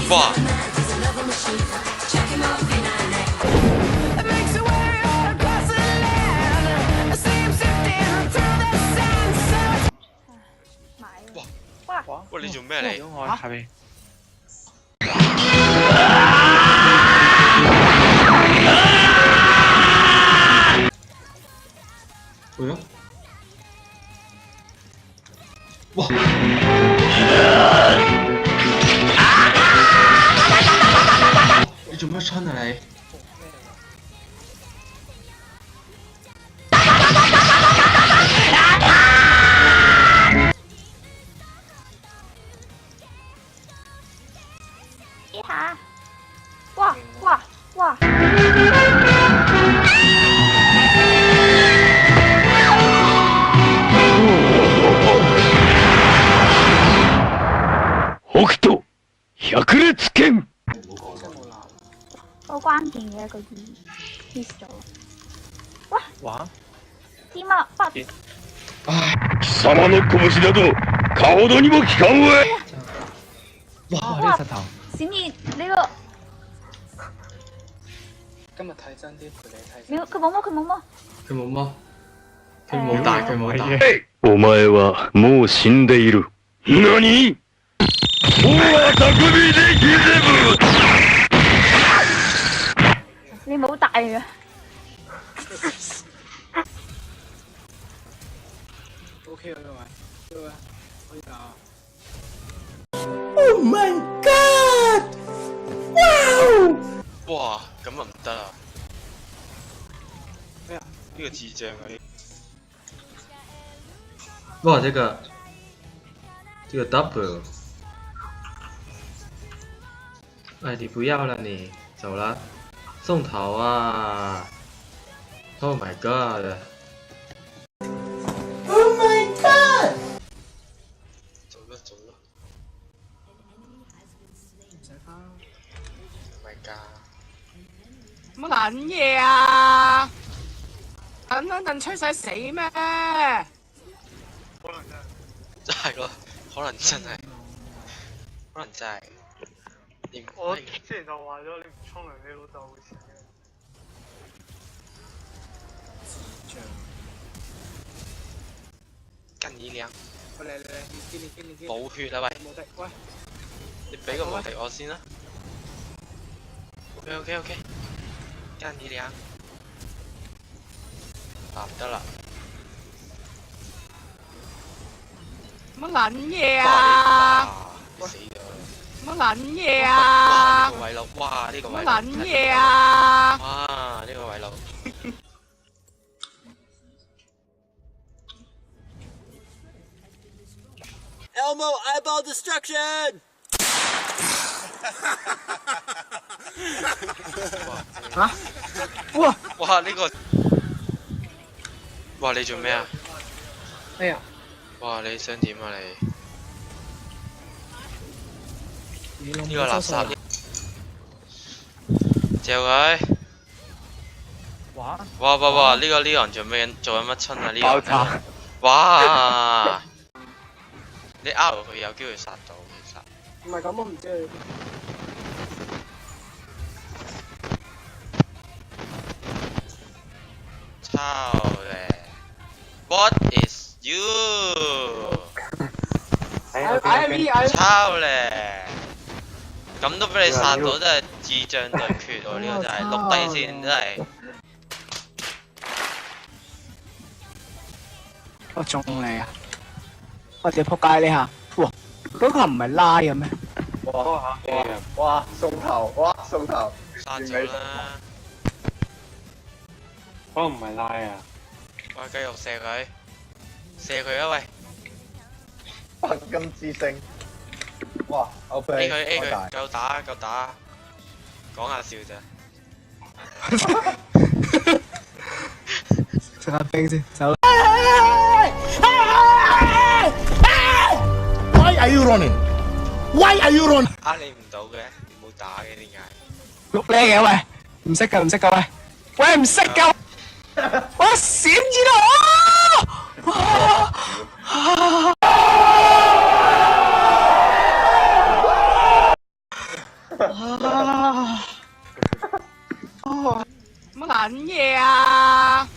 哇！哇！喂，你做咩嚟？我下邊。會咯。哇！你做乜春啊你？下，哇哇哇！北斗百裂拳。好關鍵嘅一個字 miss 咗。哇！哇！點啊？不貴様の拳など顔どにも効かんわい。哇！呢個石頭。閃現呢個，今日睇真啲，陪你睇。佢冇乜，佢冇乜。佢冇乜，佢冇大，佢冇大。お前はもう死んでいる。何？大匠でギゼブ。你冇大嘅。OK 啦，各位，可以打。Oh my god! Wow! 哇！咁啊唔得啊！咩啊？呢個智障啊！哇！這個 double， 哎，你不要了你，走了，送桃啊 ！Oh my god！ Oh my god! 走啦走啦！唔使翻。Oh my god！乜撚嘢啊？等吹晒死咩？真係咯，可能真係，可能真係。我之前就話咗你唔沖涼，你老豆會死嘅。跟耳梁，嚟，你冇血啊喂！冇敵，喂！你俾個無敵我先啦。OK， 跟耳梁。啊唔得啦！乜撚嘢啊？哇！死咗！乜撚嘢啊？哇！呢個位樓，哇！呢個位乜撚嘢啊？哇！呢個位樓。Elmo eyeball destruction! 嚇！哇！哇！呢個，哇！你做咩啊？咩啊？哇！你想點啊你？呢個垃圾，嚼佢！哇！呢個 Leon 做緊乜春啊？呢個哇！你 R 佢有機會殺到，其實。唔係咁，我唔知。操咧 ！What is you？ 操咧！咁都俾你殺到，真係智障對決喎！呢個真係錄低先，真係。我中你啊！我隻仆街呢下，哇！嗰個唔係拉嘅咩？哇！送頭，哇！送頭，殺咗啦！可能唔係拉啊！喂，繼續射佢，射佢啊喂！白金之星，哇！OK， A 佢，夠打，講下笑咋。食下冰先，走啦。Why are you running? Why are you running? 呃你唔到嘅，冇打嘅點解？碌叻嘅喂，唔識㗎喂，喂唔識㗎，我閃住啦！乜撚嘢啊？